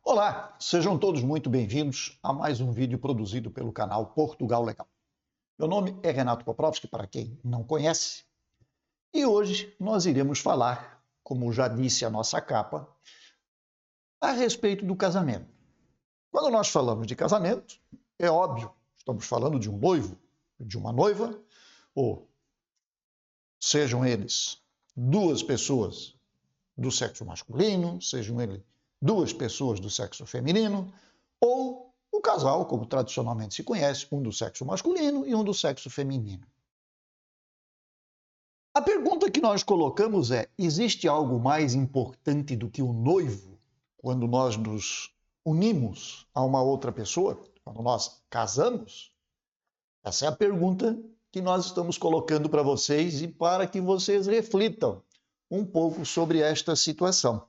Olá, sejam todos muito bem-vindos a mais um vídeo produzido pelo canal Portugal Legal. Meu nome é Renato Poprovski, para quem não conhece, e hoje nós iremos falar, como já disse a nossa capa, a respeito do casamento. Quando nós falamos de casamento, é óbvio, estamos falando de um noivo, de uma noiva, ou sejam eles duas pessoas do sexo masculino, sejam eles duas pessoas do sexo feminino, ou o casal, como tradicionalmente se conhece, um do sexo masculino e um do sexo feminino. A pergunta que nós colocamos é: existe algo mais importante do que o noivo quando nós nos unimos a uma outra pessoa, quando nós casamos? Essa é a pergunta que nós estamos colocando para vocês e para que vocês reflitam um pouco sobre esta situação.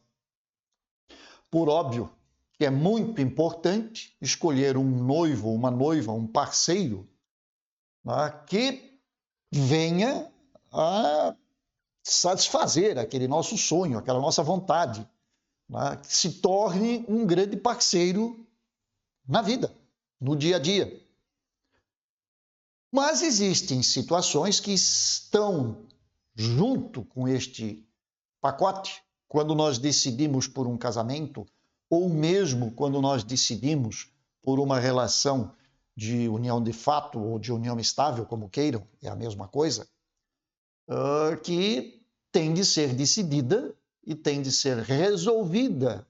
Por óbvio que é muito importante escolher um noivo, uma noiva, um parceiro, né, que venha a satisfazer aquele nosso sonho, aquela nossa vontade, né, que se torne um grande parceiro na vida, no dia a dia. Mas existem situações que estão junto com este pacote, quando nós decidimos por um casamento, ou mesmo quando nós decidimos por uma relação de união de fato ou de união estável, como queiram, é a mesma coisa, que tem de ser decidida e tem de ser resolvida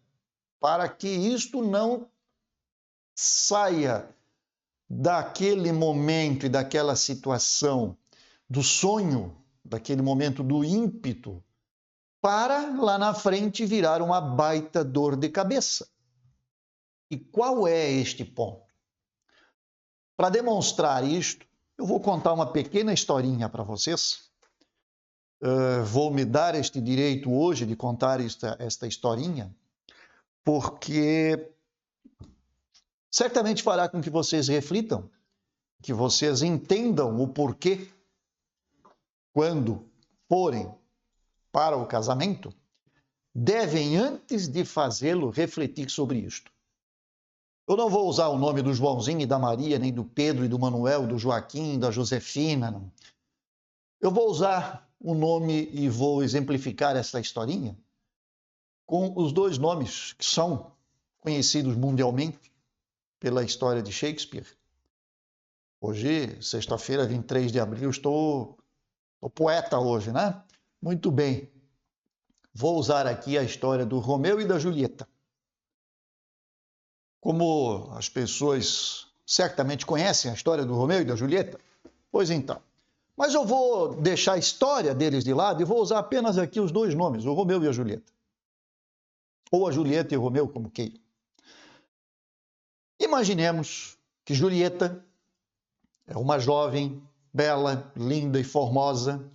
para que isto não saia daquele momento e daquela situação do sonho, daquele momento do ímpeto, para lá na frente virar uma baita dor de cabeça. E qual é este ponto? Para demonstrar isto, eu vou contar uma pequena historinha para vocês. Vou me dar este direito hoje de contar esta historinha, porque certamente fará com que vocês reflitam, que vocês entendam o porquê, quando forem para o casamento, devem, antes de fazê-lo, refletir sobre isto. Eu não vou usar o nome do Joãozinho e da Maria, nem do Pedro e do Manuel, do Joaquim, da Josefina. Não. Eu vou usar o nome e vou exemplificar essa historinha com os dois nomes que são conhecidos mundialmente pela história de Shakespeare. Hoje, sexta-feira, 23 de abril, estou poeta hoje, né? Muito bem. Vou usar aqui a história do Romeu e da Julieta. Como as pessoas certamente conhecem a história do Romeu e da Julieta, pois então. Mas eu vou deixar a história deles de lado e vou usar apenas aqui os dois nomes, o Romeu e a Julieta. Ou a Julieta e o Romeu, como queiram. Imaginemos que Julieta é uma jovem, bela, linda e formosa,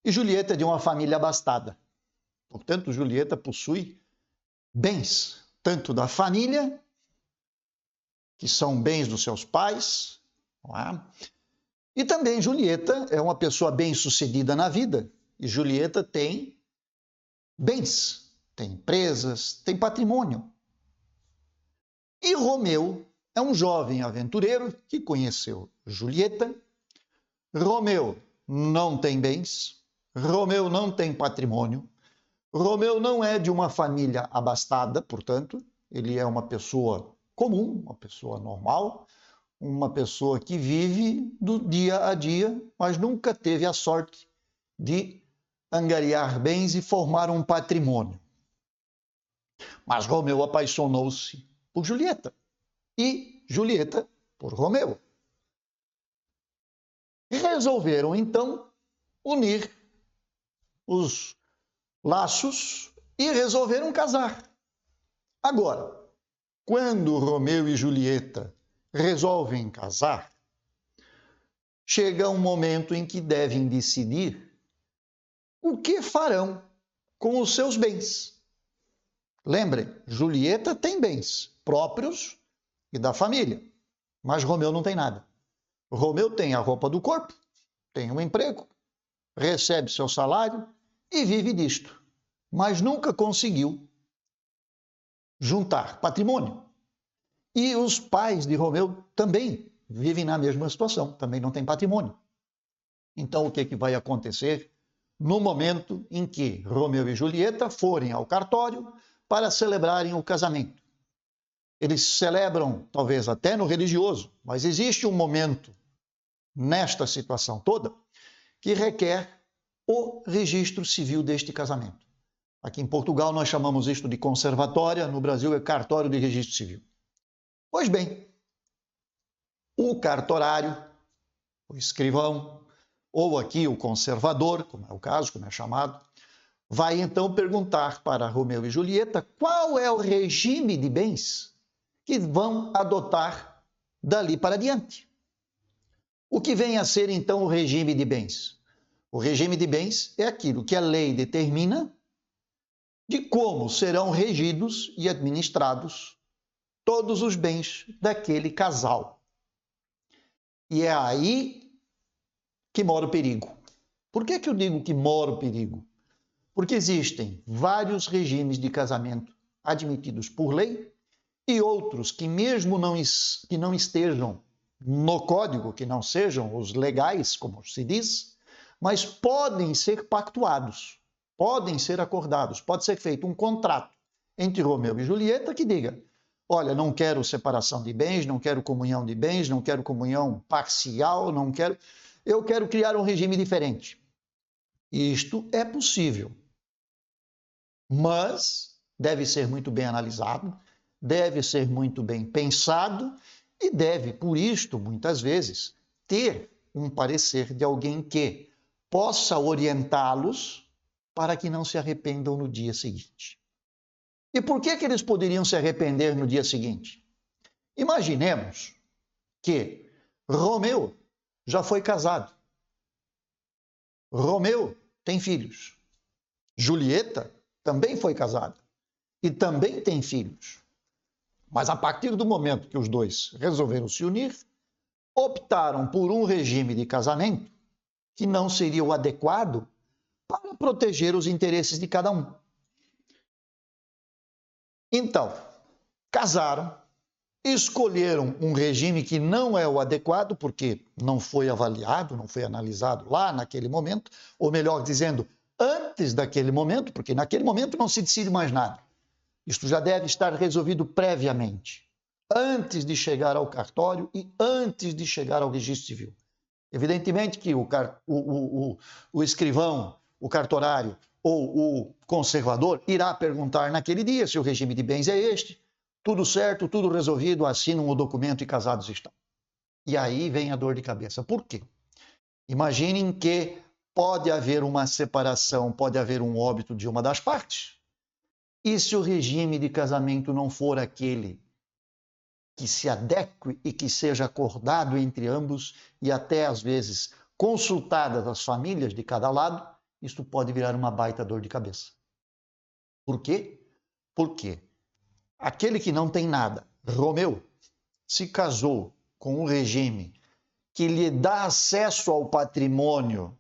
e Julieta é de uma família abastada. Portanto, Julieta possui bens, tanto da família, que são bens dos seus pais, não é? E também Julieta é uma pessoa bem-sucedida na vida, e Julieta tem bens, tem empresas, tem patrimônio. E Romeu é um jovem aventureiro que conheceu Julieta. Romeu não tem bens, Romeu não tem patrimônio, Romeu não é de uma família abastada, portanto, ele é uma pessoa comum, uma pessoa normal, uma pessoa que vive do dia a dia, mas nunca teve a sorte de angariar bens e formar um patrimônio. Mas Romeu apaixonou-se por Julieta e Julieta por Romeu. Resolveram, então, unir os laços e resolveram casar. Agora, quando Romeu e Julieta resolvem casar, chega um momento em que devem decidir o que farão com os seus bens. Lembrem, Julieta tem bens próprios e da família, mas Romeu não tem nada. Romeu tem a roupa do corpo, tem um emprego, recebe seu salário e vive disto, mas nunca conseguiu juntar patrimônio. E os pais de Romeu também vivem na mesma situação, também não têm patrimônio. Então, o que vai acontecer no momento em que Romeu e Julieta forem ao cartório para celebrarem o casamento? Eles celebram, talvez até no religioso, mas existe um momento nesta situação toda que requer o registro civil deste casamento. Aqui em Portugal nós chamamos isto de conservatória, no Brasil é cartório de registro civil. Pois bem, o cartorário, o escrivão, ou aqui o conservador, como é o caso, como é chamado, vai então perguntar para Romeu e Julieta qual é o regime de bens que vão adotar dali para diante. O que vem a ser então o regime de bens? O regime de bens é aquilo que a lei determina de como serão regidos e administrados todos os bens daquele casal. E é aí que mora o perigo. Por que eu digo que mora o perigo? Porque existem vários regimes de casamento admitidos por lei e outros que mesmo que não estejam no código, que não sejam os legais, como se diz, mas podem ser pactuados, podem ser acordados, pode ser feito um contrato entre Romeu e Julieta que diga: olha, não quero separação de bens, não quero comunhão de bens, não quero comunhão parcial, eu quero criar um regime diferente. Isto é possível, mas deve ser muito bem analisado, deve ser muito bem pensado e deve, por isto, muitas vezes, ter um parecer de alguém que possa orientá-los para que não se arrependam no dia seguinte. E por que eles poderiam se arrepender no dia seguinte? Imaginemos que Romeu já foi casado. Romeu tem filhos. Julieta também foi casada e também tem filhos. Mas a partir do momento que os dois resolveram se unir, optaram por um regime de casamento que não seria o adequado para proteger os interesses de cada um. Então, casaram, escolheram um regime que não é o adequado, porque não foi avaliado, não foi analisado lá naquele momento, ou melhor dizendo, antes daquele momento, porque naquele momento não se decide mais nada. Isto já deve estar resolvido previamente, antes de chegar ao cartório e antes de chegar ao registro civil. Evidentemente que o escrivão, o cartorário ou o conservador irá perguntar naquele dia se o regime de bens é este, tudo certo, tudo resolvido, assinam o documento e casados estão. E aí vem a dor de cabeça. Por quê? Imaginem que pode haver uma separação, pode haver um óbito de uma das partes. E se o regime de casamento não for aquele que se adeque e que seja acordado entre ambos e até às vezes consultadas as famílias de cada lado, isso pode virar uma baita dor de cabeça. Por quê? Porque aquele que não tem nada, Romeu, se casou com um regime que lhe dá acesso ao patrimônio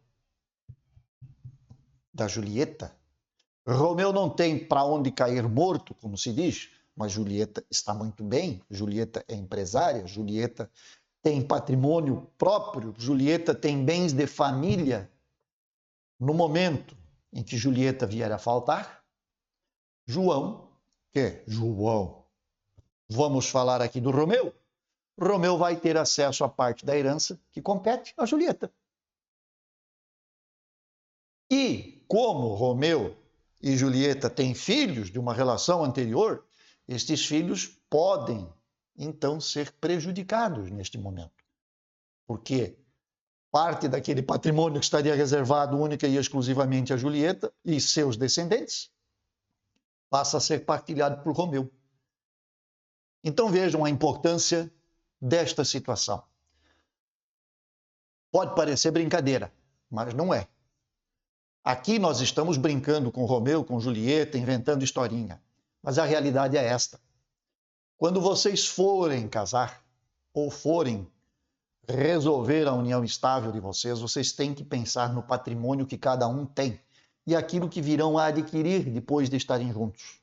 da Julieta. Romeu não tem para onde cair morto, como se diz, mas Julieta está muito bem, Julieta é empresária, Julieta tem patrimônio próprio, Julieta tem bens de família. No momento em que Julieta vier a faltar, João, vamos falar aqui do Romeu, Romeu vai ter acesso à parte da herança que compete a Julieta. E como Romeu e Julieta têm filhos de uma relação anterior, estes filhos podem, então, ser prejudicados neste momento. Porque parte daquele patrimônio que estaria reservado única e exclusivamente a Julieta e seus descendentes passa a ser partilhado por Romeu. Então vejam a importância desta situação. Pode parecer brincadeira, mas não é. Aqui nós estamos brincando com Romeu, com Julieta, inventando historinha. Mas a realidade é esta. Quando vocês forem casar ou forem resolver a união estável de vocês, vocês têm que pensar no patrimônio que cada um tem e aquilo que virão a adquirir depois de estarem juntos.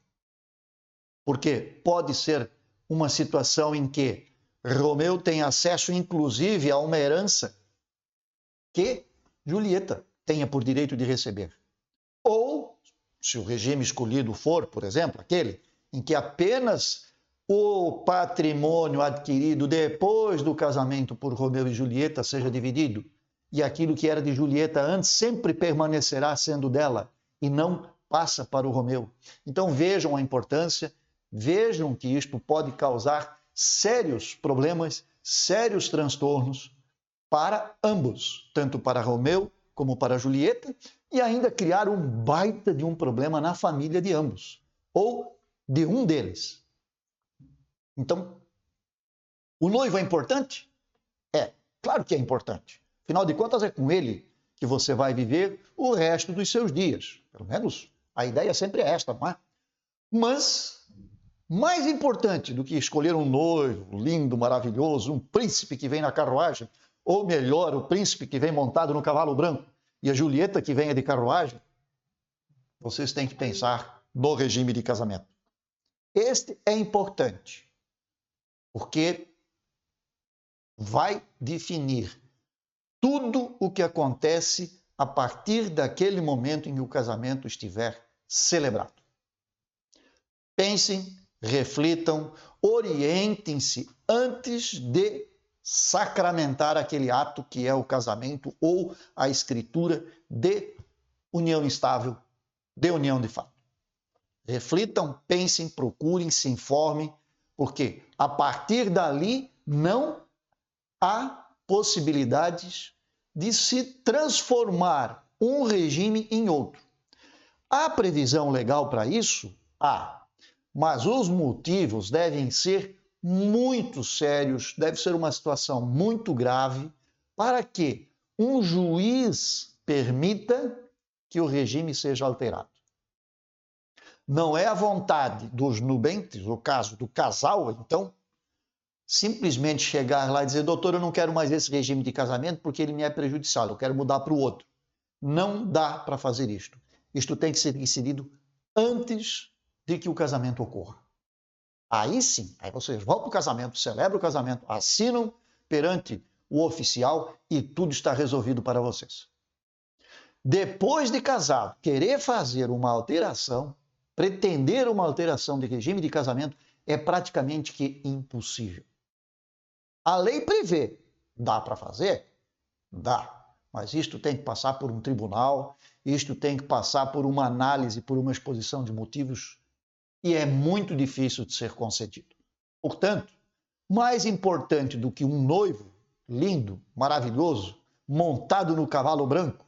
Porque pode ser uma situação em que Romeu tem acesso, inclusive, a uma herança que Julieta tenha por direito de receber. Ou, se o regime escolhido for, por exemplo, aquele em que apenas o patrimônio adquirido depois do casamento por Romeu e Julieta seja dividido, e aquilo que era de Julieta antes sempre permanecerá sendo dela, e não passa para o Romeu. Então vejam a importância, vejam que isto pode causar sérios problemas, sérios transtornos para ambos, tanto para Romeu como para Julieta, e ainda criar um baita de um problema na família de ambos, ou de um deles. Então, o noivo é importante? É, claro que é importante. Afinal de contas, é com ele que você vai viver o resto dos seus dias. Pelo menos a ideia sempre é esta, não é? Mas, mais importante do que escolher um noivo lindo, maravilhoso, um príncipe que vem na carruagem, ou melhor, o príncipe que vem montado no cavalo branco e a Julieta que vem de carruagem, vocês têm que pensar no regime de casamento. Este é importante, porque vai definir tudo o que acontece a partir daquele momento em que o casamento estiver celebrado. Pensem, reflitam, orientem-se antes de sacramentar aquele ato que é o casamento ou a escritura de união estável, de união de fato. Reflitam, pensem, procurem, se informem, porque a partir dali não há possibilidades de se transformar um regime em outro. Há previsão legal para isso? Há, mas os motivos devem ser muito sérios, deve ser uma situação muito grave para que um juiz permita que o regime seja alterado. Não é a vontade dos nubentes, no caso do casal, então, simplesmente chegar lá e dizer, doutor, eu não quero mais esse regime de casamento porque ele me é prejudicial, eu quero mudar para o outro. Não dá para fazer isto. Isto tem que ser decidido antes de que o casamento ocorra. Aí sim, aí vocês vão para o casamento, celebram o casamento, assinam perante o oficial e tudo está resolvido para vocês. Depois de casado, querer fazer uma alteração, pretender uma alteração de regime de casamento é praticamente que impossível. A lei prevê, dá para fazer? Dá, mas isto tem que passar por um tribunal, isto tem que passar por uma análise, por uma exposição de motivos, e é muito difícil de ser concedido. Portanto, mais importante do que um noivo lindo, maravilhoso, montado no cavalo branco,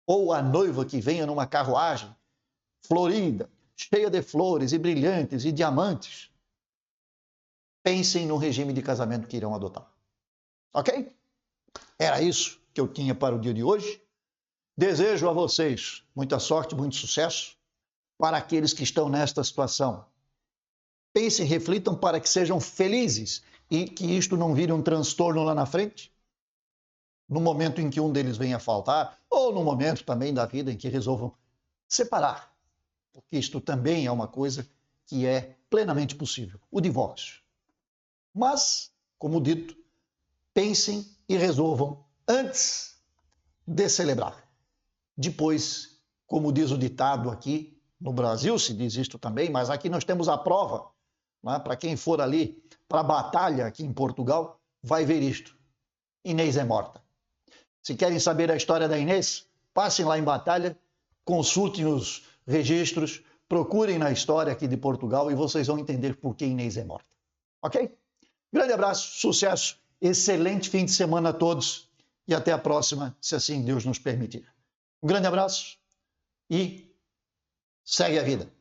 ou a noiva que venha numa carruagem florida, cheia de flores e brilhantes e diamantes, pensem no regime de casamento que irão adotar. Ok? Era isso que eu tinha para o dia de hoje. Desejo a vocês muita sorte, muito sucesso. Para aqueles que estão nesta situação, pensem, reflitam para que sejam felizes e que isto não vire um transtorno lá na frente, no momento em que um deles venha a faltar, ou no momento também da vida em que resolvam separar, porque isto também é uma coisa que é plenamente possível, o divórcio. Mas, como dito, pensem e resolvam antes de celebrar. Depois, como diz o ditado aqui, no Brasil se diz isto também, mas aqui nós temos a prova, né? Para quem for ali para a batalha aqui em Portugal, vai ver isto. Inês é morta. Se querem saber a história da Inês, passem lá em batalha, consultem os registros, procurem na história aqui de Portugal e vocês vão entender por que Inês é morta. Ok? Grande abraço, sucesso, excelente fim de semana a todos e até a próxima, se assim Deus nos permitir. Um grande abraço e segue a vida.